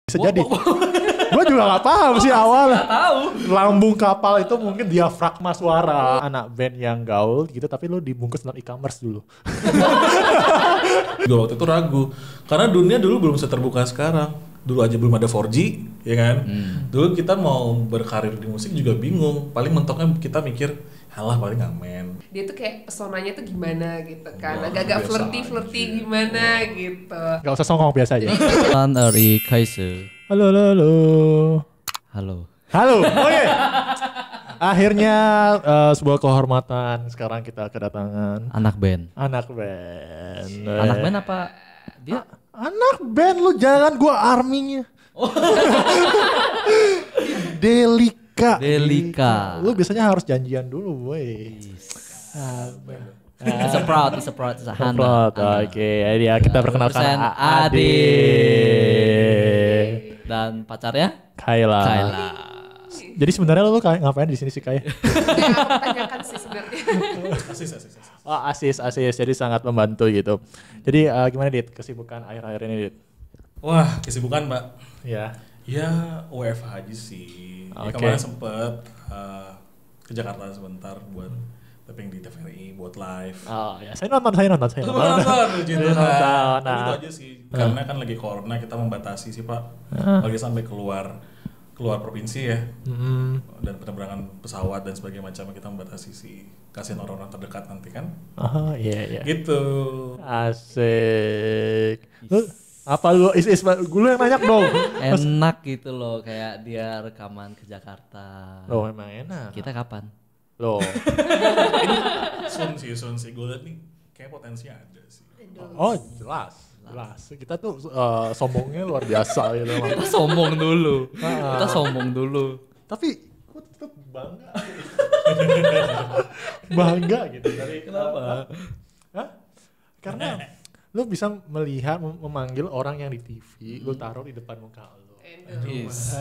Bisa jadi. Gue juga gak paham sih awal. Gak tahu. Lambung kapal itu mungkin diafragma suara. Anak band yang gaul gitu tapi lu dibungkus dalam e-commerce dulu. Gue waktu itu ragu. Karena dunia dulu belum seterbuka sekarang. Dulu aja belum ada 4G, ya kan? Dulu kita mau berkarir di musik juga bingung. Paling mentoknya kita mikir, halah paling amen. Dia tuh kayak pesonanya tuh gimana gitu kan. Wah, Agak-agak biasa flirty aja. gimana gitu. Gak usah songong biasa aja. 3, 2, 1. Halo, halo, halo. Halo. Halo, oke. Akhirnya sebuah kehormatan sekarang kita kedatangan Anak band. anak band. Anak band apa? Dia Anak band lu jangan gua arminya. Delika. Delika. Lu biasanya harus janjian dulu, boy. It's a proud, it's a Hana. Oke, ya kita perkenalkan Ade. Ade. Dan pacarnya? Kayla. Kayla. Jadi sebenarnya lu kayak ngapain di sini sih Kay? Yang aku tanyakan sih sebenarnya. Asis. Oh, asis. Jadi sangat membantu gitu. Jadi gimana Dit kesibukan akhir-akhir ini Dit? Wah, kesibukan Mbak. Ya. Ya WFH aja sih. Ya, Oke. kemarin sempet ke Jakarta sebentar buat tapping di TVRI buat live. Oh ya, saya nonton. Nonton gitu Nonton. Tapi itu aja sih. Karena kan lagi corona kita membatasi sih Pak. Lagi sampai keluar provinsi ya. Dan penerbangan pesawat dan sebagainya macam kita membatasi sih. Kasihin orang-orang terdekat nanti kan. Oh iya. Gitu. Asik. Lu apa lu gue yang nanya dong. Enak gitu loh, kayak dia rekaman ke Jakarta. Loh emang enak. Kita kapan? Loh. Sun sih. Gue liat nih kayak potensinya ada sih. Oh jelas. Kita tuh sombongnya luar biasa gitu. Kita sombong dulu. Tapi gue tetap bangga. Bangga gitu dari Kenapa? Hah? Karena lu bisa melihat memanggil orang yang di TV, lu taruh di depan muka lu. Yes.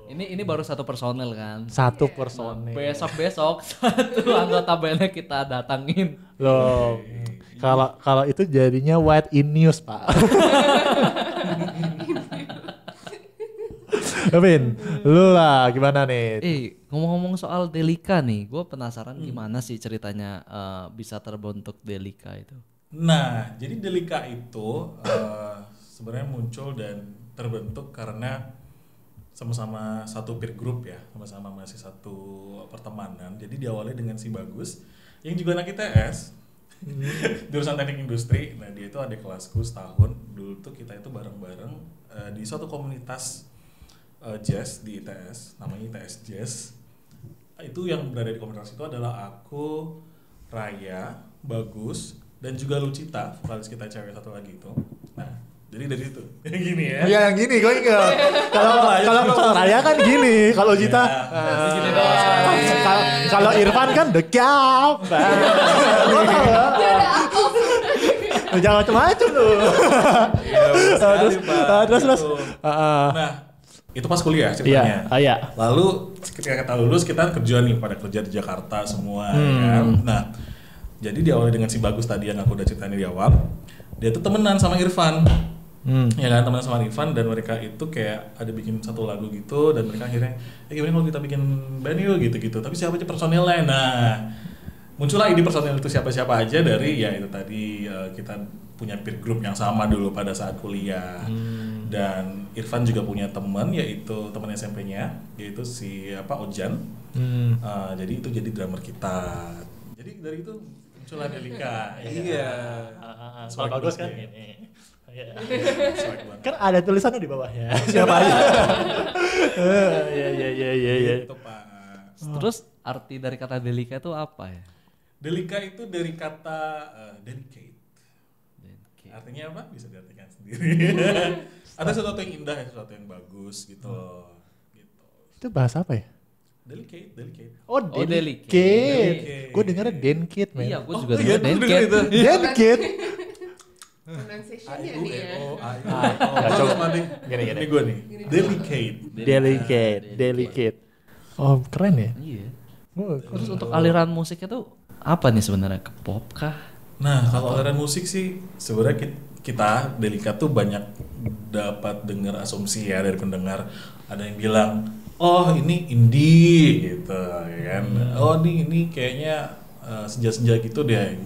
Ini baru satu personel kan. Satu personel. Besok satu anggota bandnya kita datangin. Loh. Kalau itu jadinya white in news, Pak. Vin, lu lah gimana nih? Ngomong-ngomong soal Delika nih, gue penasaran gimana sih ceritanya bisa terbentuk Delika itu. Nah, jadi Delika itu sebenarnya muncul dan terbentuk karena sama-sama satu peer group ya, sama-sama masih satu pertemanan. Jadi diawali dengan si Bagus, yang juga anak ITS, jurusan teknik industri. Nah dia itu adik kelasku setahun. Dulu tuh kita itu bareng-bareng di suatu komunitas jazz di ITS, namanya ITS Jazz. Itu yang berada di komunitas itu adalah aku, Raya, Bagus, dan juga Lucita, vokalis kita cewek satu lagi itu. Nah, jadi dari itu. Yang gini ya. Iya yang gini, gue ingat. Kalau Raya kan gini, kalau Cita Gini doang. kalau Irfan kan the cap. Jangan macam-macam lu. Terus. Nah, itu pas kuliah ceritanya. Iya. Lalu ketika kita lulus kita kerja nih, pada kerja di Jakarta semua ya kan. Nah, jadi diawali dengan si Bagus tadi yang aku udah ceritain di awal. Dia tuh temenan sama Irfan. Ya kan, temenan sama Irfan dan mereka itu kayak ada bikin satu lagu gitu dan mereka akhirnya gimana kalau kita bikin band yuk gitu-gitu. Tapi siapa aja personilnya? Nah, muncullah ide personil itu siapa-siapa aja dari ya itu tadi kita punya peer group yang sama dulu pada saat kuliah. Dan Irfan juga punya teman yaitu teman SMP-nya yaitu si Ojan. Jadi itu jadi drummer kita. Jadi dari itu muncullah Delika. Iya. Soal Bagus kan gini. Swag banget. Kan ada tulisannya di bawahnya. Siapa aja? Iya. Itu Pak. Terus arti dari kata Delika itu apa ya? Delika itu dari kata delicate. Artinya apa? Bisa diartikan sendiri. Ada sesuatu yang indah, sesuatu yang bagus gitu. Itu bahasa apa ya? Delicate. Oh, delicate. delicate. Gue dengarnya denkit, men. Iya, gue juga iya, dengar gua Denket. denger itu. Denkit. Pronunciation-nya nih ya. Coba Gini. Ini gue nih. Delicate. Oh, keren ya? Iya. Gua- Terus untuk aliran musiknya tuh apa nih sebenarnya? Ke pop kah? Nah, kalau aliran musik sih sebenarnya kita Delika tuh banyak dapat dengar asumsi ya dari pendengar. Ada yang bilang, oh ini indie gitu ya kan. Oh ini kayaknya senja-senja gitu deh.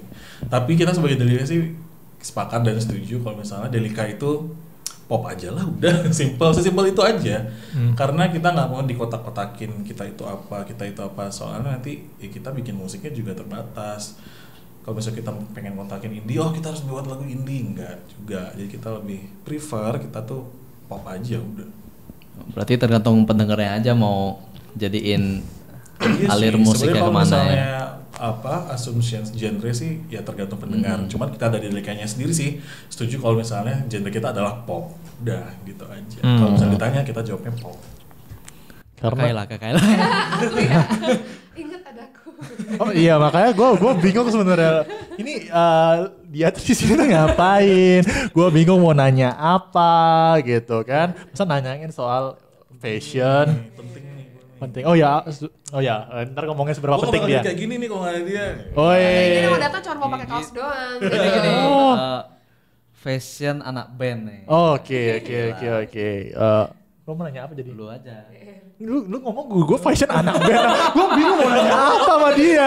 Tapi kita sebagai Delika sih sepakat dan setuju kalau misalnya Delika itu pop aja lah, udah sesimpel itu aja. Karena kita nggak mau dikotak-kotakin kita itu apa, soalnya nanti ya kita bikin musiknya juga terbatas. Kalau misalnya kita pengen kontakin indie, oh kita harus buat lagu indie, enggak juga. Jadi kita lebih prefer kita tuh pop aja udah. Berarti tergantung pendengarnya aja mau jadiin Iya alir sih, musiknya sebenarnya kalau kemana misalnya ya. assumptions genre sih ya tergantung pendengar. Cuman kita dari Delikanya sendiri sih setuju kalau misalnya genre kita adalah pop. Udah gitu aja. Kalau misalnya ditanya kita jawabnya pop. Karena Kakailah. Ingat adaku. oh iya makanya gue bingung sebenarnya. Ini dia tuh di sini tuh ngapain? Gue bingung mau nanya apa gitu kan. Masa nanyain soal fashion. Penting. Oh ya, ntar ngomongnya seberapa Gua penting bakal dia. kayak gini nih kalau nggak ada dia. Oh Ini iya. mau datang cuma mau pakai kaos doang. Gini, Oh. fashion anak band nih. Oke. Lo mau nanya apa jadi? Dulu aja. Lu ngomong gue fashion anak band. Gue bingung mau nanya apa sama dia.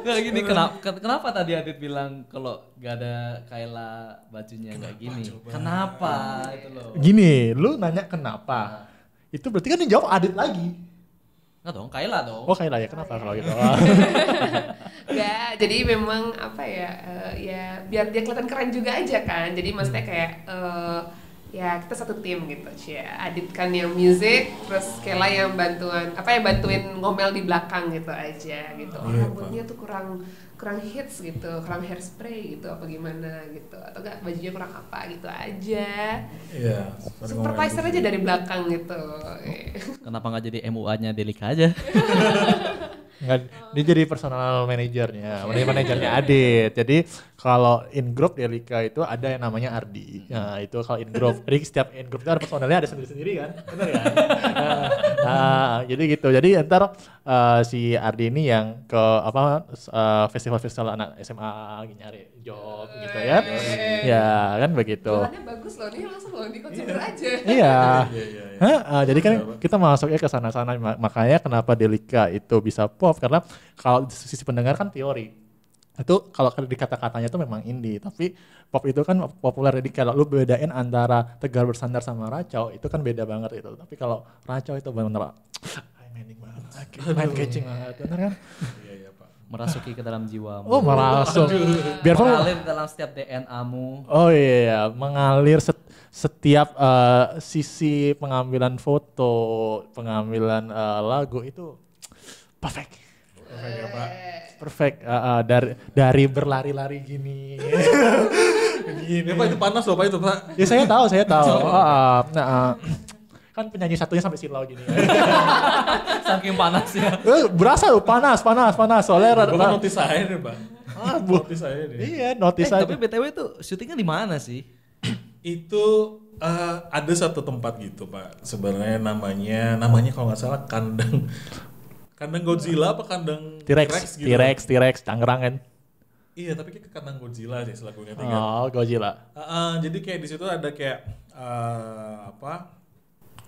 Nggak gini, kenapa tadi Adit bilang kalau gak ada Kayla bajunya nggak gini? Kenapa itu loh? Gini, lu nanya kenapa? Itu berarti kan yang jawab Adit lagi. Nggak dong, Kayla dong. Oh Kayla ya, kenapa kalau gitu? Enggak, jadi memang apa ya, ya biar dia kelihatan keren juga aja kan. Jadi maksudnya kayak ya kita satu tim gitu, Adit kan yang music, terus Kela yang bantuin ngomel di belakang gitu aja gitu. Oh, rambutnya tuh kurang hits gitu, kurang hairspray gitu, apa gimana gitu, atau enggak bajunya kurang apa gitu aja. Iya. Supervisor aja dari belakang gitu. Kenapa nggak jadi MUA-nya Delika aja? Nggak, dia jadi personal manajernya Adit. Jadi kalau in group Delika itu ada yang namanya Ardi. Nah itu kalau in group. Jadi setiap in group itu ada personalnya ada sendiri-sendiri kan, benar kan? Jadi gitu. Jadi ntar si Ardi ini yang ke festival-festival anak SMA nyari job gitu ya. Ya kan begitu. Jualannya bagus loh, nih langsung loh di consumer aja. Iya. Jadi kan kita masuknya ke sana-sana, makanya kenapa Delika itu bisa pop, karena kalau sisi pendengar kan teori. Itu kalau di kata-katanya itu memang indie, tapi pop itu kan populer. Jadi kalau lu bedain antara Tegar Bersandar sama Racau, itu kan beda banget itu. Tapi kalau Racau itu benar-benar main banget, main catching banget, benar kan? Iya Pak. Merasuki ke dalam jiwamu. Oh merasuk. Biarpun mengalir dalam setiap DNA-mu. oh iya, mengalir setiap sisi pengambilan foto, pengambilan lagu itu perfect. Perfect ya Pak. Perfect. Dari berlari-lari gini. Ya Pak itu panas loh Pak itu Pak. Ya saya tahu. Kan penyanyi satunya sampai silau gini. Saking panasnya. Berasa loh panas. Soalnya Bukan notis saya nih Pak. Notis saya nih. Iya, notis aja. Tapi BTW itu syutingnya di mana sih? Itu ada satu tempat gitu Pak. Sebenarnya namanya kalau nggak salah kandang Godzilla apa kandang T-Rex, gitu. T-Rex, Tangerang kan. Iya, tapi kayak kandang Godzilla sih selagunya Oh, Godzilla. jadi kayak di situ ada kayak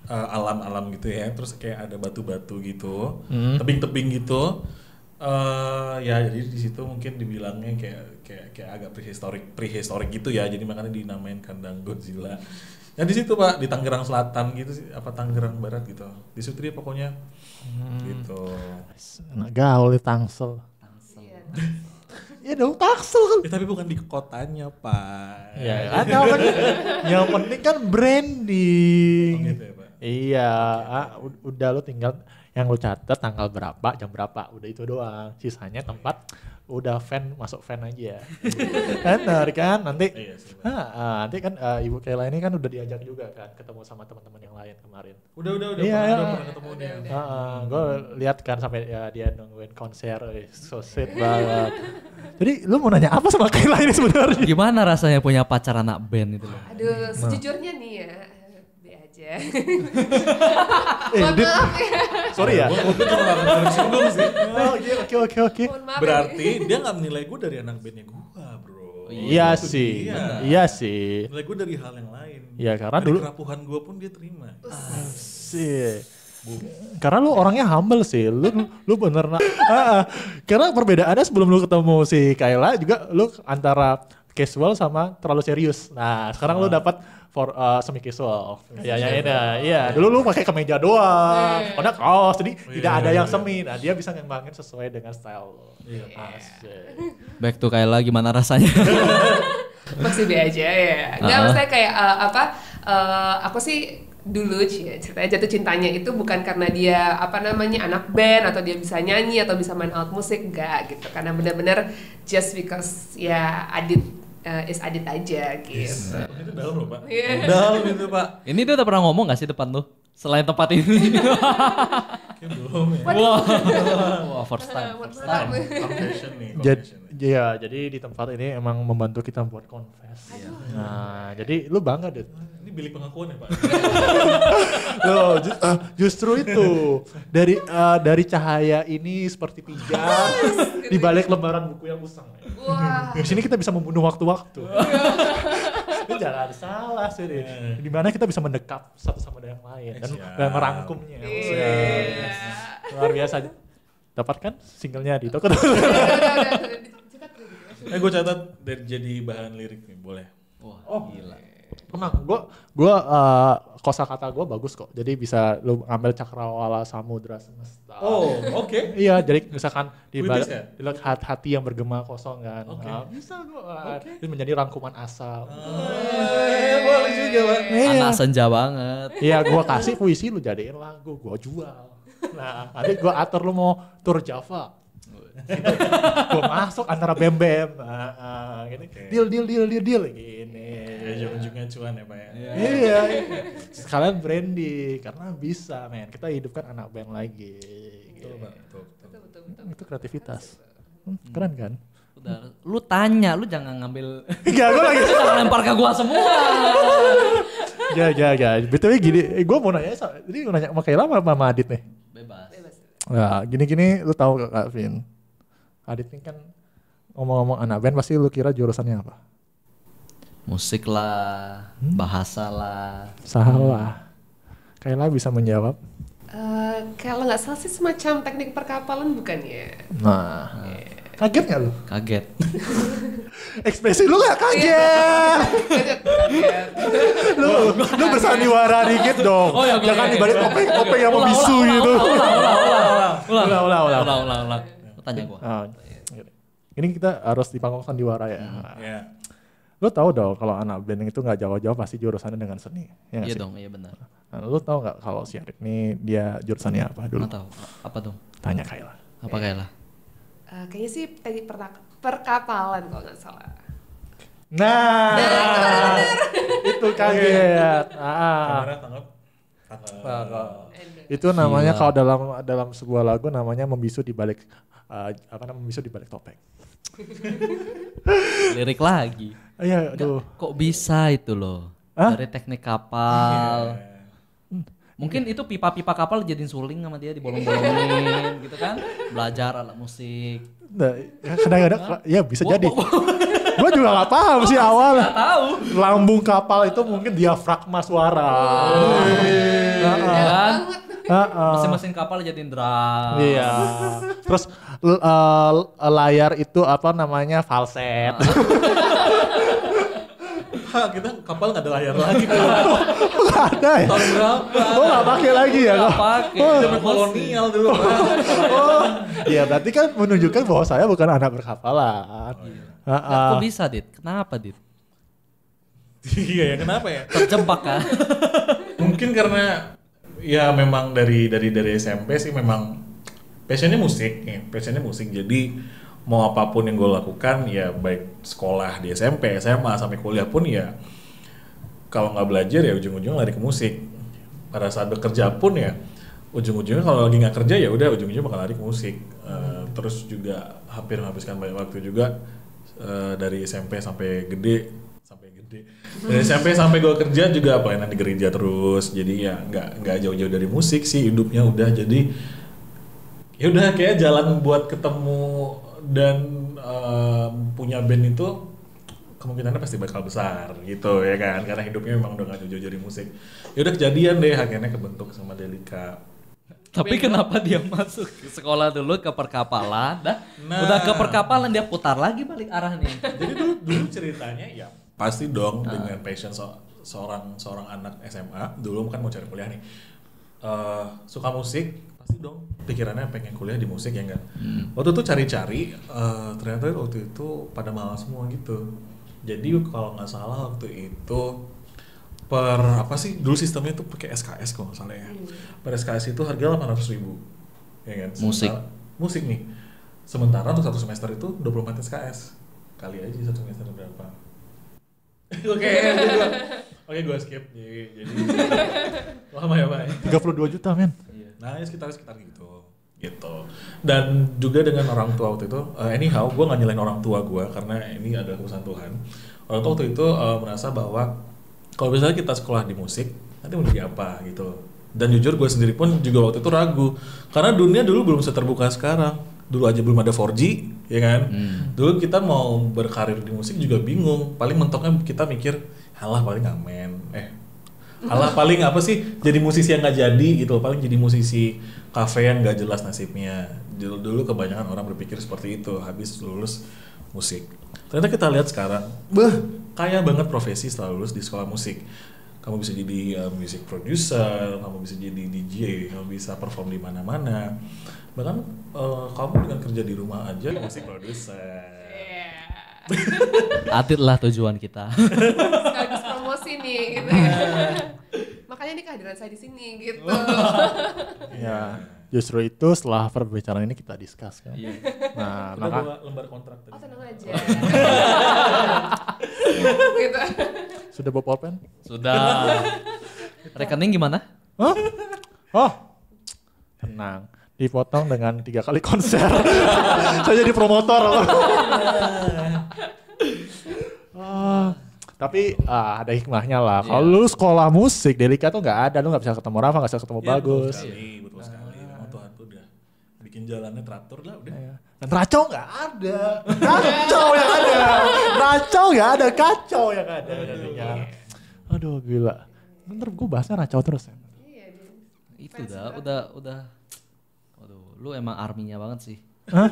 alam-alam gitu ya, terus kayak ada batu-batu gitu, tebing-tebing gitu. Ya jadi di situ mungkin dibilangnya kayak agak prehistorik gitu ya, jadi makanya dinamain kandang Godzilla. Nah di situ Pak, di Tangerang Selatan gitu sih, apa Tangerang Barat gitu. Di situ dia pokoknya gitu. Anak gaul di Tangsel. Iya. Iya dong, Tangsel kan. Tapi bukan di kotanya Pak. Ya, ada kan. Yang penting kan branding. Oh, gitu ya Pak. Iya, udah lu tinggal yang lu catat tanggal berapa, jam berapa, udah itu doang. Sisanya tempat udah masuk fan aja. Benar kan? Nanti Iya sih, Pak. nanti kan Ibu Kayla ini kan udah diajak juga kan ketemu sama teman-teman yang lain kemarin. Udah Iya, pernah ketemu dia. Gue lihat kan sampai ya, dia nungguin konser, so sweet banget. Jadi lu mau nanya apa sama Kayla ini sebenarnya? Gimana rasanya punya pacar anak band itu loh? Aduh, sejujurnya nih ya, be aja. Dit, Maaf ya. sorry ya. Gue juga gak akan tersinggung sih. Oh, oke. Mohon maaf. Berarti dia gak menilai gue dari anak bandnya gue bro. Iya itu sih, dia. iya sih. Nilai gue dari hal yang lain. Iya, karena Dari dulu kerapuhan gue pun dia terima. sih. Karena lu orangnya humble sih, lu bener karena perbedaannya sebelum lu ketemu si Kayla juga lu antara casual sama terlalu serius. Nah sekarang lu dapat semi casual. Ya ini, iya. Dulu lu pakai kemeja doang, padahal kaos, jadi tidak ada yang semi. Nah dia bisa ngembangin sesuai dengan style lu. Asik. Back to Kayla, gimana rasanya? Masih be aja ya. Enggak, maksudnya kayak aku sih dulu ceritanya jatuh cintanya itu bukan karena dia anak band atau dia bisa nyanyi atau bisa main alat musik, enggak gitu. Karena benar-benar just because ya Adit is Adit aja gitu. Itu dalam loh Pak. Iya. Dalam itu Pak. Ini dia udah pernah ngomong gak sih depan tuh? Selain tempat ini. Kayak belum ya. Wah, first time. Confession nih. Jadi di tempat ini emang membantu kita buat confess. Nah jadi lu bangga deh. Ini bilik pengakuan ya Pak. Loh, justru itu dari cahaya ini seperti pijat di balik lembaran buku yang usang. Wah. Di sini kita bisa membunuh waktu-waktu. Ini jangan salah sih. Di mana kita bisa mendekat satu sama yang lain dan merangkumnya. Luar biasa. Dapat kan singlenya di toko. Gue catat dari jadi bahan lirik nih, boleh. Wah, gila. Tenang, gue kosakata gue bagus kok. Jadi bisa lu ambil cakrawala samudra semesta. Oh, oke. Iya, jadi misalkan di Puitis ya? hati yang bergema kosong kan. Oke. Nah, bisa gue. Itu menjadi rangkuman asal. Boleh juga Pak. Anak senja banget. Iya, gue kasih puisi lu jadiin lagu, gue jual. Nah, nanti gue atur lu mau tur Java. Gitu. Gue masuk antara bem-bem. Gini. Deal gini. Ujung-ujungnya cuan ya Pak ya. Iya. Sekalian branding karena bisa, men. Kita hidupkan anak band lagi. Betul Pak, betul. Itu kreativitas. Keren kan? Udah, lu tanya, lu jangan ngambil. Enggak, gue lagi. Jangan lempar ke gua semua. Ya. BTW gini, gue mau nanya, ini mau nanya sama Kayla sama Adit nih. Bebas. Nah, gini lu tahu gak Kak Vin? Adit ini kan ngomong-ngomong anak band pasti lu kira jurusannya apa? Musik lah, bahasa lah. Salah. Kayla bisa menjawab. Kalau nggak salah sih semacam teknik perkapalan bukan ya? Nah, kaget gak lu? Kaget. Ekspresi lu gak kaget? lu bersandiwara dikit dong. Oh, ya, jangan oke. dibalik topeng yang membisu gitu. Ulang. Lu tanya gua. Ini kita harus di panggung sandiwara ya. Ya. Lu tahu dong kalau anak band itu nggak jauh-jauh pasti jurusannya dengan seni. Ya nggak Iya sih? dong, iya benar. Nah, lu tahu nggak kalau si Arik ini dia jurusannya apa dulu? Nggak tahu. Apa tuh? Tanya Kayla. Apa Kayla? Kayaknya sih teknik perkapalan kalau nggak salah. Nah, itu kaget. Kamera tanggap. Itu namanya Gila. kalau dalam sebuah lagu namanya membisu di balik membisu di balik topeng. Lirik lagi. Iya, aduh. Kok bisa itu loh? Hah? Dari teknik kapal. Mungkin itu pipa-pipa kapal jadiin suling sama dia dibolong-bolongin gitu kan. Belajar alat musik. Nah, kadang-kadang ya bisa jadi. Gue juga gak paham sih awal. Tahu. Lambung kapal itu mungkin diafragma suara. Ya kan? Mesin-mesin kapal jadiin drum. Iya. Terus layar itu apa namanya falset. Kita kapal nggak ada layar lagi. Gak ada ya? Tahun berapa? Oh gak pakai lagi ya? Nggak pakai. Zaman kolonial dulu. Oh, iya berarti kan menunjukkan bahwa saya bukan anak berkapalan. Nah, kok bisa Dit? Kenapa Dit? Iya ya, kenapa ya? Terjebak kan? Mungkin karena ya memang dari SMP sih memang passionnya musik. Jadi mau apapun yang gue lakukan ya baik sekolah di SMP, SMA sampai kuliah pun ya kalau nggak belajar ya ujung-ujungnya lari ke musik. Pada saat bekerja pun ya ujung-ujungnya kalau lagi nggak kerja ya udah ujung-ujungnya bakal lari ke musik. Terus juga hampir menghabiskan banyak waktu juga dari SMP sampai gede. Dari SMP sampai gue kerja juga pelayanan di gereja terus. Jadi ya nggak jauh-jauh dari musik sih hidupnya udah. Jadi ya udah kayak jalan buat ketemu dan punya band itu kemungkinannya pasti bakal besar gitu ya kan, karena hidupnya memang udah gak jauh-jauh dari musik. Ya udah kejadian deh, akhirnya kebentuk sama Delika. Tapi kenapa dia masuk ke sekolah dulu ke perkapalan, udah ke perkapalan dia putar lagi balik arah nih. Jadi dulu ceritanya ya pasti dong dengan passion seorang anak SMA dulu kan mau cari kuliah nih, suka musik pasti dong pikirannya pengen kuliah di musik ya enggak. Waktu itu cari-cari ternyata waktu itu pada malas semua gitu. Jadi kalau nggak salah waktu itu dulu sistemnya tuh pakai SKS kalau nggak salah ya. Per SKS itu harga 800.000 ya kan. Musik nih. Sementara untuk satu semester itu 24 SKS. Kali aja satu semester berapa? Oke, gue skip. Jadi lama ya, Pak. 32 juta, men. Nah, ya sekitar gitu. Dan juga dengan orang tua waktu itu, anyhow, gue nggak nyalain orang tua gue karena ini adalah urusan Tuhan. Orang tua waktu itu merasa bahwa kalau misalnya kita sekolah di musik, nanti mau jadi apa gitu. Dan jujur gue sendiri pun juga waktu itu ragu, karena dunia dulu belum seterbuka sekarang. Dulu aja belum ada 4G, ya kan. Dulu kita mau berkarir di musik juga bingung. Paling mentoknya kita mikir, halah paling ngamen. Alah paling apa sih jadi musisi yang nggak jadi gitu, paling jadi musisi kafe yang nggak jelas nasibnya. Dulu kebanyakan orang berpikir seperti itu habis lulus musik. Ternyata kita lihat sekarang, kaya banget profesi setelah lulus di sekolah musik. Kamu bisa jadi music producer, kamu bisa jadi DJ, kamu bisa perform di mana-mana. Bahkan kamu dengan kerja di rumah aja music producer. Adit lah tujuan kita. Sekaligus promosi nih gitu ya. Makanya ini kehadiran saya di sini gitu. Ya, justru itu setelah perbincangan ini kita discuss kan. Iya. Nah, Udah maka bawa lembar kontrak tadi. Oh tenang aja. Gitu. sudah bawa pulpen? Sudah. Rekening gimana? Hah? Oh, tenang. Dipotong dengan 3 kali konser. Saya jadi promotor. Tapi ada hikmahnya lah. Kalau lu sekolah musik, Delika tuh nggak ada, lu nggak bisa ketemu Rafa, nggak bisa ketemu Bagus. Betul sekali. Memang Tuhan tuh udah bikin jalannya teratur lah udah. Dan Racau nggak ada, kacau yang ada, Racau nggak ada, kacau yang ada. Aduh gila. Bentar gue bahasnya Racau terus ya. Itu udah. Waduh, lu emang arminya banget sih. Hah?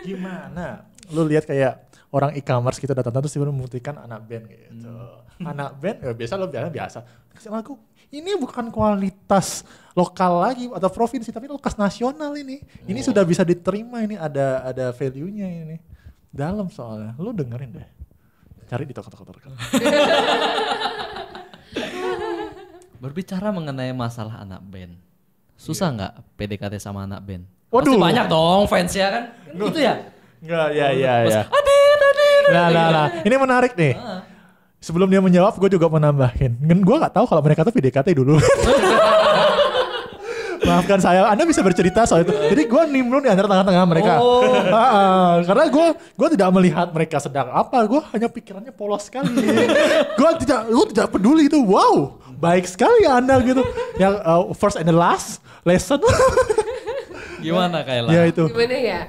Gimana? Lu lihat kayak orang e-commerce gitu datang terus tiba-tiba membuktikan anak band gitu. Anak band ya biasa lo biasa. Kasih lagu. Ini bukan kualitas lokal lagi atau provinsi tapi lokal nasional ini. Ini sudah bisa diterima, ini ada value-nya ini. Dalam soalnya. Lu dengerin deh. Cari di toko-toko terkenal. Berbicara mengenai masalah anak band. Susah nggak PDKT sama anak band? Waduh. Pasti banyak dong fansnya kan? Gitu ya? Enggak, ya. Adit. Nah. Ini menarik nih. Sebelum dia menjawab, gue juga mau nambahin. Gue nggak tahu kalau mereka tuh PDKT dulu. Maafkan saya, Anda bisa bercerita soal itu. Jadi gue nimbrung di antara tengah-tengah mereka. Karena gue tidak melihat mereka sedang apa. Gue hanya pikirannya polos sekali. Gue tidak peduli itu. Wow, baik sekali Anda gitu. Yang first and the last lesson. Gimana Kayla? Ya itu. Gimana ya?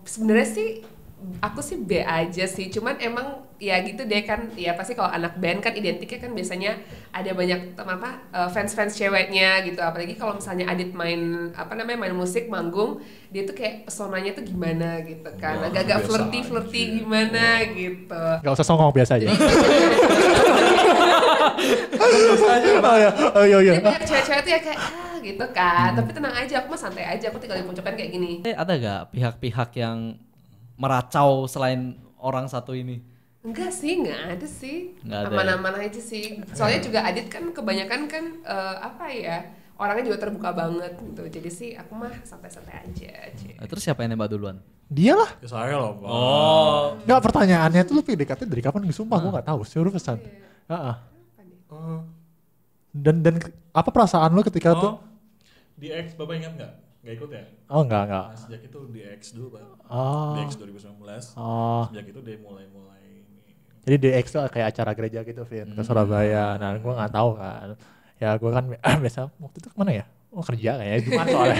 Sebenarnya sih aku sih B aja sih, cuman emang ya gitu deh kan, ya pasti kalau anak band kan identiknya kan biasanya ada banyak fans-fans ceweknya gitu, apalagi kalau misalnya Adit main main musik, manggung, dia tuh kayak pesonanya tuh gimana gitu kan, agak-agak flirty gimana gitu. Gak usah songong biasa aja. Oh iya. Jadi banyak cewek-cewek tuh ya kayak gitu kan, tapi tenang aja, aku mah santai aja, aku tinggal di pojokan kayak gini. Ada gak pihak-pihak yang meracau selain orang satu ini? Enggak sih, nggak ada sih. Aman-aman aja sih. Soalnya juga Adit kan kebanyakan kan orangnya juga terbuka banget gitu. Jadi sih aku mah santai-santai aja. Terus siapa yang nembak duluan? Dia lah. Ya saya loh, Pak. Nggak, pertanyaannya tuh lu PDKT dari kapan? Sumpah gue nggak tahu. Suruh pesan. Dan apa perasaan lu ketika tuh? Di X, Bapak ingat nggak? Nggak ikut ya? Oh enggak. Nah, sejak itu di X dulu, Pak. Di X 2019. Sejak itu dia mulai ini. Jadi DX tuh kayak acara gereja gitu, Vin, ke Surabaya. Nah, gue nggak tahu kan. Ya gue kan biasa waktu itu kemana ya? Oh kerja kayaknya Jumat soalnya.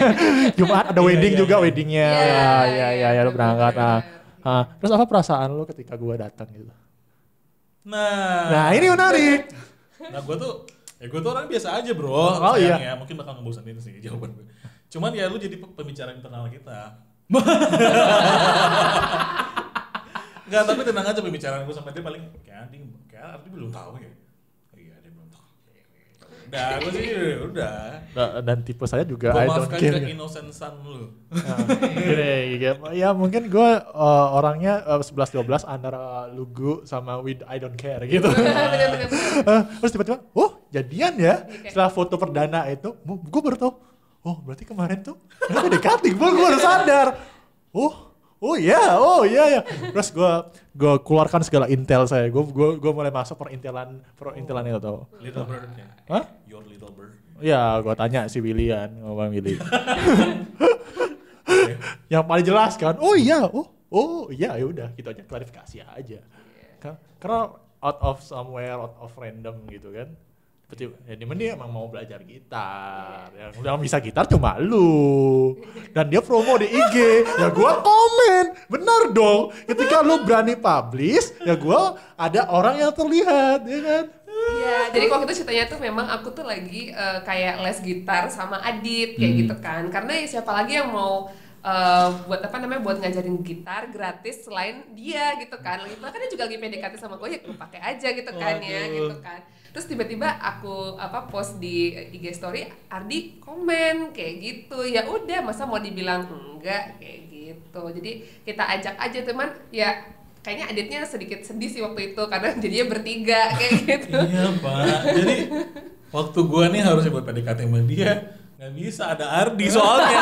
Jumat ada wedding juga, weddingnya. Ya lu berangkat. Terus apa perasaan lu ketika gue datang gitu? Nah, Nah ini menarik. Nah gue tuh orang biasa aja bro. Oh, sayangnya. Mungkin bakal ngebosanin sih jawaban gue. Cuman ya lu jadi pembicara internal kita. Enggak, tapi tenang aja pembicaraan gue sama dia paling kayak Ardi belum tahu ya. Iya dia belum tahu. Udah, gue sih udah. Dan tipe saya juga Gue I don't maafkan care. keinosensan lu. Gini, ya mungkin gue orangnya 11-12 antara lugu sama with I don't care gitu. Bener-bener. Terus tiba-tiba, jadian ya. Setelah foto perdana itu, gue baru tau, berarti kemarin tuh mereka PDKT, gue baru sadar. Oh iya. Terus gue keluarkan segala intel saya. Gue mulai masuk perintilan itu tau. Little bird ya. Hah? Your little bird. Iya, gue tanya si Willian, ngomong Willy. Yang paling jelas kan, iya, ya udah, gitu aja, klarifikasi aja. Karena out of somewhere, out of random gitu kan. Ya dia emang mau belajar gitar. Yang udah bisa gitar cuma lu. Dan dia promo di IG, ya gua komen. Benar dong. Ketika lu berani publish, ya gua ada orang yang terlihat, ya kan? Iya, jadi waktu itu ceritanya tuh memang aku tuh lagi kayak les gitar sama Adit kayak gitu kan. Karena ya siapa lagi yang mau buat ngajarin gitar gratis selain dia gitu kan. Lagi pula kan dia juga lagi PDKT sama gue, ya gue pakai aja gitu kan ya gitu kan. Terus tiba-tiba aku post di IG story, Ardi komen kayak gitu. Ya udah, masa mau dibilang enggak kayak gitu. Jadi kita ajak aja teman, ya kayaknya Aditnya sedikit sedih sih waktu itu karena jadinya bertiga kayak gitu. Iya Pak, jadi waktu gua nih harusnya buat PDKT sama dia, nggak bisa, ada Ardi soalnya.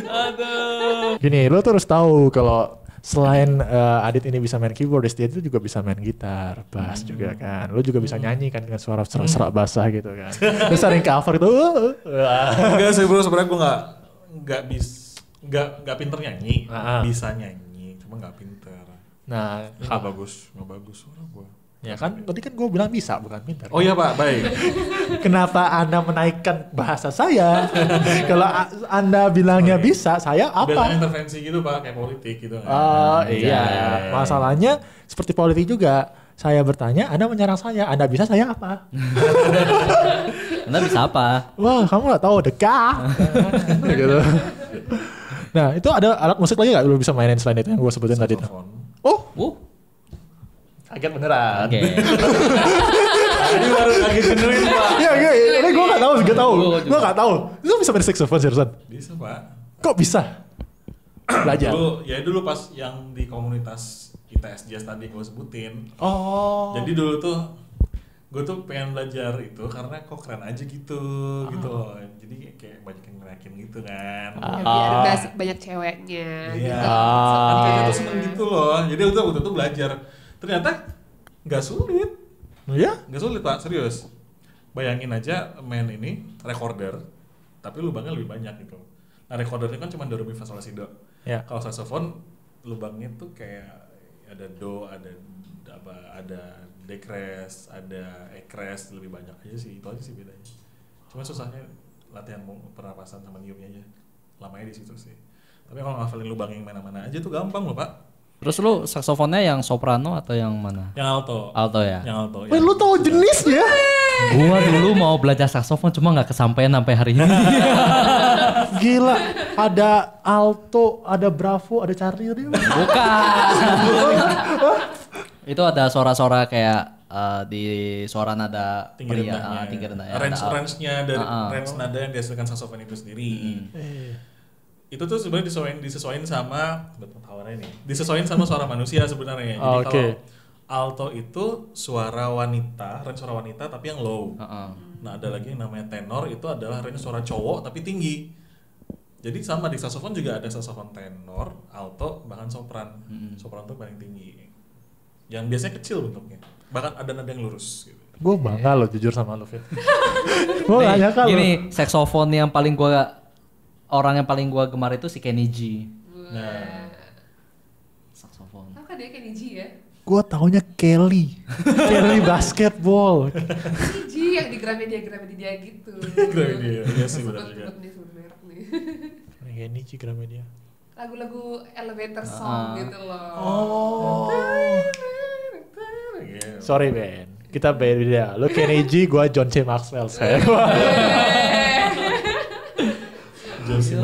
Aduh. Gini, lo tuh harus tahu kalau selain Adit ini bisa main keyboardist, dia itu juga bisa main gitar, bass juga kan. Lo juga bisa nyanyi kan dengan suara serak basah gitu kan. Terus sering cover gitu. Enggak sih bro, sebenarnya gua nggak pinter nyanyi, bisa nyanyi, cuma nggak pinter. Nah, Nggak bagus suara gua. ya kan tadi kan gue bilang bisa bukan pintar. Oh iya Pak, baik. Kenapa Anda menaikkan bahasa saya? Kalau Anda bilangnya bisa, saya Biasanya apa? intervensi gitu Pak, kayak politik gitu. Oh iya, masalahnya seperti politik juga. Saya bertanya, Anda menyerang saya. Anda bisa, saya apa? Anda bisa apa? Wah, kamu nggak tahu dekah. Gitu. Nah, itu ada alat musik lagi nggak lu bisa mainin selain itu yang gue sebutin tadi? Saxophone. Kaget beneran. Oke. Tadi baru lagi dengerin Pak. Iya, ini gue nggak tahu, gue nggak tahu. Lu bisa main saxophone seriusan? Bisa Pak. Kok bisa? Belajar. Dulu pas yang di komunitas ITS Jazz tadi gue sebutin. Oh. Jadi dulu tuh gue tuh pengen belajar itu karena kok keren aja gitu loh. Jadi kayak banyak yang ngerakin gitu kan. Ya, biar banyak ceweknya Iya. gitu. Kan kayaknya tuh seneng gitu loh. Jadi waktu itu belajar. Ternyata nggak sulit. Iya? Nggak sulit Pak, serius. Bayangin aja main ini recorder, tapi lubangnya lebih banyak gitu. Nah recorder ini kan cuma do re mi fa sol la si do. Ya. Kalau saxophone lubangnya tuh kayak ada do, ada decres, ada ecres, lebih banyak aja sih. Itu aja sih bedanya. Cuma susahnya latihan pernapasan sama niupnya aja. Lamanya di situ sih. Tapi kalau ngafalin lubang yang mana-mana aja tuh gampang loh Pak. Terus lu saksofonnya yang soprano atau yang mana? Yang alto. Alto ya? Yang alto. Wih, lu tahu jenisnya? Gua dulu mau belajar saksofon cuma nggak kesampaian sampai hari ini. Gila, ada alto, ada bravo, ada Charlie dia. Bukan. Itu ada suara-suara kayak di suara nada Tinggi pria, rendahnya. tinggi rendah ya. Range-nya dari range nada yang dihasilkan saxophone itu sendiri. Itu tuh sebenarnya disesuaiin sama disesuaiin sama suara manusia sebenarnya. Jadi kalau alto itu suara wanita, range suara wanita tapi yang low. Nah, ada lagi yang namanya tenor, itu adalah range suara cowok tapi tinggi. Jadi sama di saxophone juga ada saxophone tenor, alto, bahkan sopran. Sopran tuh paling tinggi. Yang biasanya kecil bentuknya. Bahkan ada nada yang lurus gitu. Gue bangga loh jujur sama lu, Fit. Gue gak nyangka loh. Gini, saxophone yang paling orang yang paling gua gemar itu si Kenny G. Nah, Saxophone. Tahu kan dia kayak Niji ya? Gue taunya Kelly. Kelly basketball. Niji yang di Gramedia gitu. iya sih benar juga. Sebut merek nih. Ini Niji Gramedia. lagu-lagu elevator song gitu loh. Sorry Ben, kita beda. Lu Kenny G, gue John C. Maxwell saya.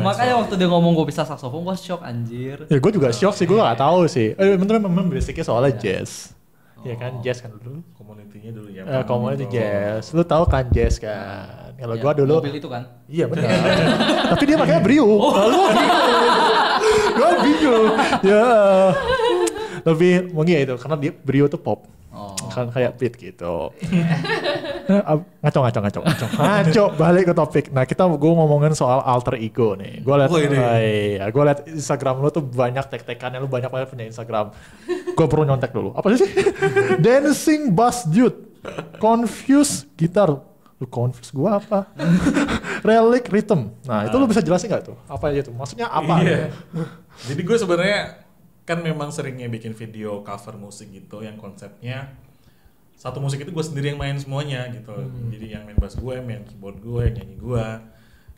Makanya waktu dia ngomong gue bisa saksofon, gue shock anjir. Ya gue juga shock sih, gue gak tahu sih. Memang basicnya soalnya jazz. Ya kan, jazz kan dulu. Komunitinya dulu ya. Community jazz. Lu tahu kan jazz kan? Kalau gue dulu. Mobil itu kan? Iya benar. Tapi dia pakainya Brio. Gue bingung. Ya. Lebih mungkin ya itu, karena dia Brio tuh pop. Kan kayak Pit gitu. Ngaco, balik ke topik. Nah gue ngomongin soal alter ego nih. Gue liat Instagram lu tuh banyak tag-tagannya, lu banyak banget punya Instagram. Gue perlu nyontek dulu. Apa sih? Dancing Bass Dude, Confused Gitar. Lu confuse gue apa? Relic Rhythm. Nah itu lu bisa jelasin gak tuh? Apa aja tuh? Maksudnya apa? Iya. Jadi gue sebenarnya kan memang seringnya bikin video cover musik gitu yang konsepnya satu musik itu gue sendiri yang main semuanya gitu. Jadi yang main bass gue, main keyboard gue, yang nyanyi gue.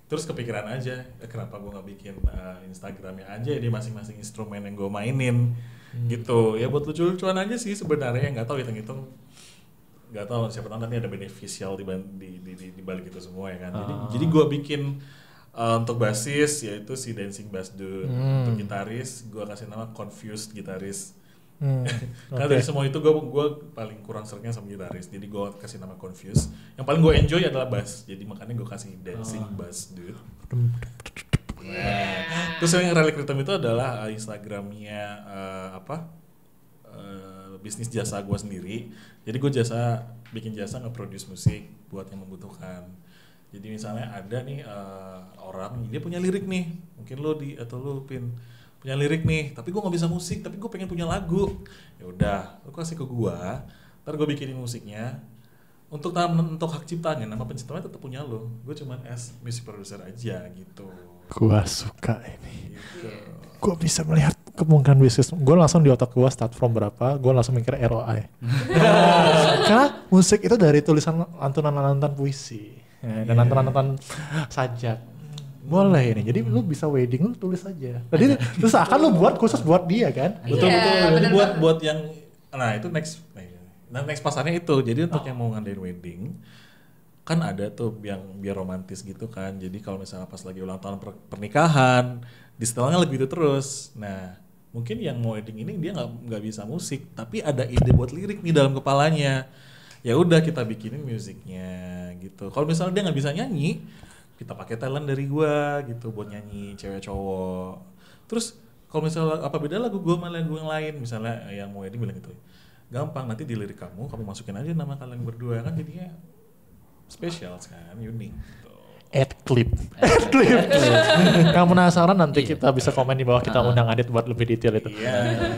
Terus kepikiran aja, kenapa gue gak bikin Instagramnya aja di masing-masing instrumen yang gue mainin gitu. Ya buat lucu-lucuan aja sih sebenarnya, nggak tahu hitung-hitung. Nggak tahu siapa tahu nanti ada beneficial di balik itu semua ya kan. Jadi gue bikin untuk bassis yaitu si Dancing Bass Dude. Untuk gitaris gue kasih nama Confused Gitaris. Karena dari semua itu gue paling kurang seringnya sama gitaris, jadi gue kasih nama Confused. Yang paling gue enjoy adalah bass, jadi makanya gue kasih Dancing Bass Dude. Terus yang Relic Rhythm itu adalah Instagramnya bisnis jasa gue sendiri. Jadi gue bikin jasa nge-produce musik buat yang membutuhkan. Jadi misalnya ada nih orang, dia punya lirik nih, mungkin lo Pin punya lirik nih, tapi gue nggak bisa musik, tapi gue pengen punya lagu. Ya udah, lo kasih ke gue, ntar gue bikinin musiknya. Untuk hak ciptanya, nama penciptanya tetap punya lo. Gue cuman music producer aja gitu. Gue suka ini. Gitu. Gue bisa melihat kemungkinan bisnis. Gue langsung di otak gue start from berapa, gue langsung mikir ROI. Karena musik itu dari tulisan lantunan-lantunan puisi dan lantunan-lantunan sajak. Boleh ini, jadi lu bisa wedding lu tulis aja. Jadi terus akan lu buat khusus buat dia kan? Betul. Jadi buat yang, nah itu next pasarnya itu. Jadi untuk yang mau ngadain wedding, kan ada tuh yang biar romantis gitu kan. Jadi kalau misalnya pas lagi ulang tahun pernikahan, di setelahnya lagu itu terus. Nah mungkin yang mau wedding ini dia nggak bisa musik, tapi ada ide buat lirik nih dalam kepalanya. Ya udah kita bikinin musiknya gitu. Kalau misalnya dia nggak bisa nyanyi, kita pakai talent dari gua gitu buat nyanyi cewek cowok. Terus kalau misalnya apa beda lagu gua sama lagu yang lain, misalnya yang mau wedding bilang gitu, gampang nanti di lirik kamu masukin aja nama kalian berdua kan jadinya spesial kan, unik gitu. Add clip. Kamu penasaran nanti kita bisa komen di bawah, kita undang Adit buat lebih detail itu.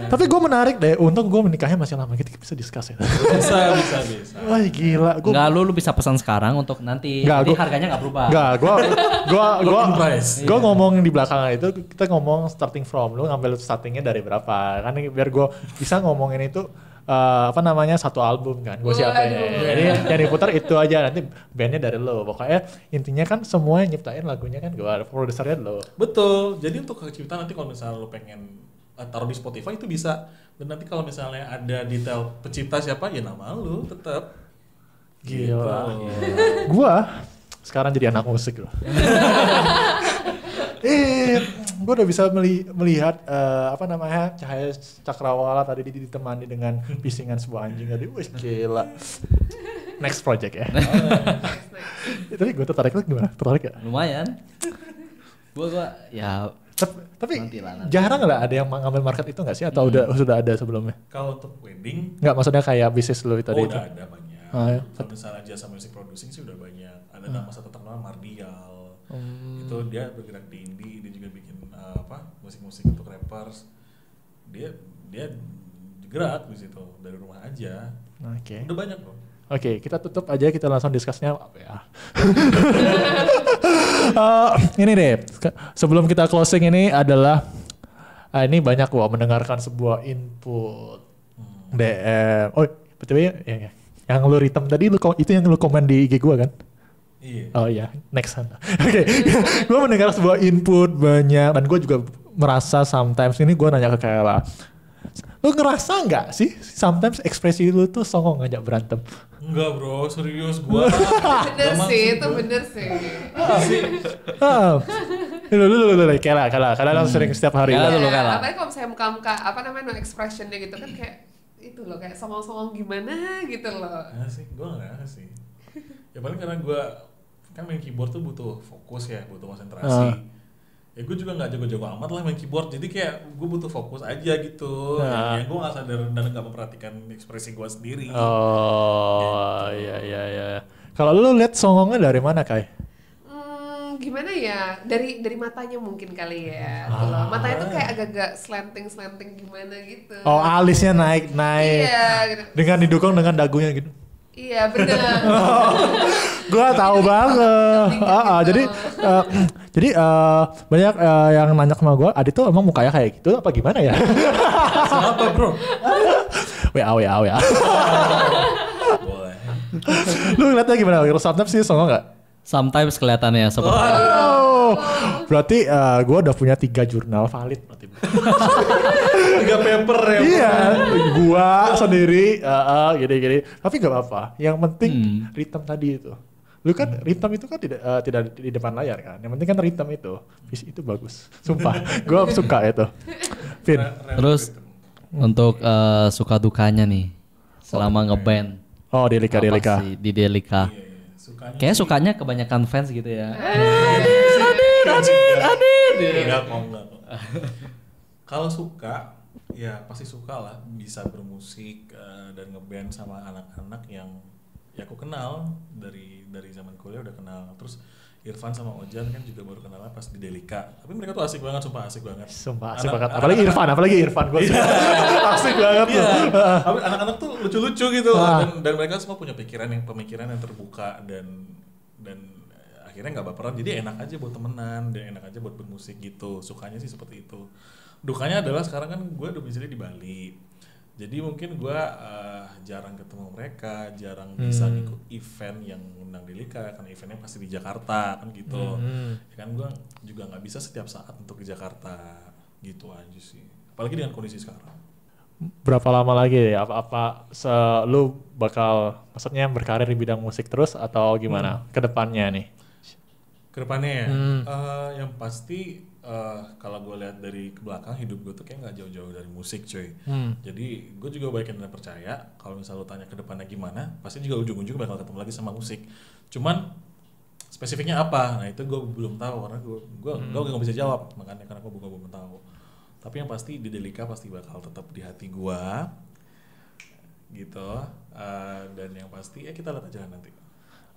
Tapi gue menarik deh, untung gue menikahnya masih lama, kita bisa discuss ya. Bisa. Wah gila. Enggak, lu bisa pesan sekarang untuk nanti harganya nggak berubah. Enggak, gue ngomong di belakang itu, kita ngomong starting from, lu ngambil startingnya dari berapa. Kan biar gue bisa ngomongin itu satu album kan, gue siapin. Jadi yang diputar itu aja, nanti bandnya dari lo. Pokoknya intinya kan semua nyiptain lagunya kan gue, produsernya lo. Betul. Jadi untuk hak cipta nanti kalau misalnya lo pengen taruh di Spotify itu bisa. Dan nanti kalau misalnya ada detail pencipta siapa, ya nama lo tetap. Gila. Gue sekarang jadi anak musik loh. Gue udah bisa melihat Cahaya Cakrawala tadi ditemani dengan pisingan sebuah anjing tadi. Wih gila. Next project ya. Tapi gue tertarik lu gimana? Tertarik gak? Lumayan. Gue ya. Tapi jarang lah ada yang ngambil market itu nggak sih? Atau sudah ada sebelumnya? Kalau untuk wedding? Nggak, maksudnya kayak bisnis lu tadi itu? Udah ada banyak. Kalau misalnya jasa music producing sih udah banyak. Ada nama satu terkenal Mardial. Itu dia bergerak di indie, dia juga bikin musik-musik untuk rappers. Dia gerak di situ dari rumah aja. Oke. Udah banyak loh. Oke, kita tutup aja, kita langsung discuss-nya apa ya. Ini deh, sebelum kita closing ini adalah ini banyak mendengarkan sebuah input DM. Oh, betul ya. Yang lu ritem tadi itu yang lu komen di IG gua kan? Iya. Oh iya, next. Oke. Gue mendengar sebuah input banyak dan gue juga merasa sometimes ini gue nanya ke Kayla. Lu ngerasa nggak sih sometimes ekspresi lu tuh songong ngajak berantem? Enggak bro, serius gua. Bener sih, itu bener sih. Lu Kayla langsung sering setiap hari. Kayla dulu, Iya, Kayla. apalagi kalau misalnya muka-muka apa namanya no expressionnya gitu kan kayak itu loh kayak songong-songong gimana gitu loh. Nah sih, gua nggak sih. Ya paling karena gua kan main keyboard tuh butuh fokus ya, butuh konsentrasi. Ya gue juga nggak jago-jago amat lah main keyboard, jadi kayak gue butuh fokus aja gitu. Ya gue nggak sadar dan nggak memperhatikan ekspresi gue sendiri. Oh iya. Kalau lu lihat songongnya dari mana Kai? Gimana ya, dari matanya mungkin kali ya. Gitu loh. Matanya tuh kayak agak-agak slanting gimana gitu. Oh alisnya naik. Iya gitu. Dengan didukung dengan dagunya gitu. Iya benar. Gua tahu banget. Jadi banyak yang nanya sama gue, Adit tuh emang mukanya kayak gitu apa gimana ya? Kenapa bro? WA. Boleh. Lu ngeliatnya gimana? Sometimes sih songong nggak? Sometimes kelihatannya seperti Oh, berarti gue udah punya 3 jurnal valid berarti. 3 paper ya. Iya, gua sendiri, gini. Tapi gak apa-apa. Yang penting rhythm tadi itu. Lu kan rhythm itu kan tidak di depan layar kan. Yang penting kan rhythm itu. Itu bagus. Sumpah, gua suka itu. Vin. Terus untuk suka dukanya nih selama ngeband. Oh, Delika. Apa sih di Delika? Kayaknya sukanya kebanyakan fans gitu ya. Adit. Enggak kok. Kalau suka, ya pasti suka lah bisa bermusik dan ngeband sama anak-anak yang ya aku kenal dari zaman kuliah udah kenal. Terus Irfan sama Ojan kan juga baru kenal pas di Delika. Tapi mereka tuh asik banget, sumpah asik banget. Sumpah asik banget. Apalagi Irfan. Gua asik banget tuh. Anak-anak tuh lucu-lucu gitu dan mereka semua punya pemikiran yang terbuka dan akhirnya nggak baperan. Jadi enak aja buat temenan dan enak aja buat bermusik gitu. Sukanya sih seperti itu. Dukanya adalah sekarang kan gue domisili di Bali. Jadi mungkin gue jarang ketemu mereka, jarang bisa ngikut event yang undang Delika karena eventnya pasti di Jakarta kan gitu. Ya kan gue juga nggak bisa setiap saat untuk ke Jakarta gitu aja sih. Apalagi dengan kondisi sekarang. Berapa lama lagi ya? Lu bakal maksudnya berkarir di bidang musik terus atau gimana ke depannya nih? Kedepannya ya, yang pasti kalau gue lihat dari ke belakang hidup gue tuh kayak nggak jauh-jauh dari musik cuy. Jadi gue juga banyak yang percaya kalau misalnya lo tanya ke depannya gimana, pasti juga ujung-ujung bakal ketemu lagi sama musik. Cuman spesifiknya apa? Nah itu gue belum tahu karena gue nggak bisa jawab, makanya karena gue belum tahu. Tapi yang pasti di Delika pasti bakal tetap di hati gue, gitu. Dan yang pasti ya kita lihat aja nanti.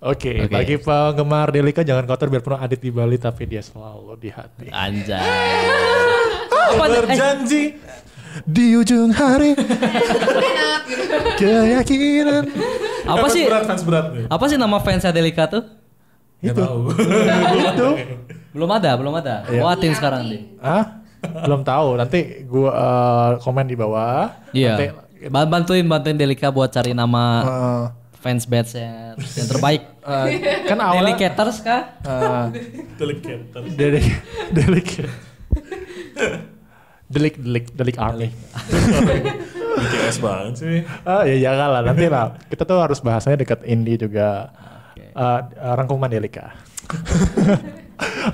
Oke. Bagi penggemar Delika jangan kotor biarpun Adit di Bali tapi dia selalu di hati. Anjay. Berjanji di ujung hari keyakinan. fans berat nih. Apa sih nama fansnya Delika tuh? Nggak tahu. Itu Belum ada. Buatin sekarang nih. belum tahu. Nanti gua komen di bawah. Iya. Bantuin Delika buat cari nama fans badge-nya yang terbaik. Kan awalnya Delicators kah? Delik Army. BTS banget sih. Ya jangan lah, nanti lah. Kita tuh harus bahasanya dekat indie juga. Rangkuman Delika.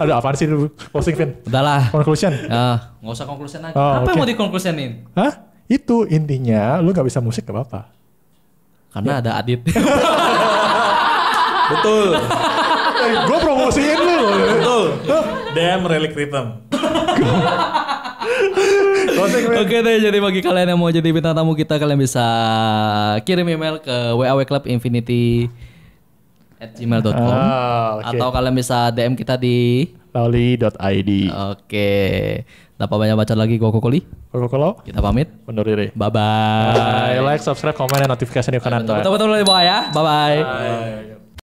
Aduh apaan sih dulu? Closing Vin? Udahlah. Conclusion? Nggak usah conclusion lagi. Apa yang mau dikonklusionin? Itu intinya lu gak bisa musik gak apa-apa. Karena ada Adit. Betul. Gue promosiin lu. Betul. DM Relic Rhythm. Oke deh, jadi bagi kalian yang mau jadi bintang tamu kita, kalian bisa kirim email ke wawclubinfinity@gmail.com atau kalian bisa DM kita di lauli.id. Oke. Tanpa banyak baca lagi, gua Kokoli. Kita pamit. Undur diri. Bye-bye. Like, subscribe, komen, dan notifikasi di kanan. Betul-betul ya. Bye-bye. Bye.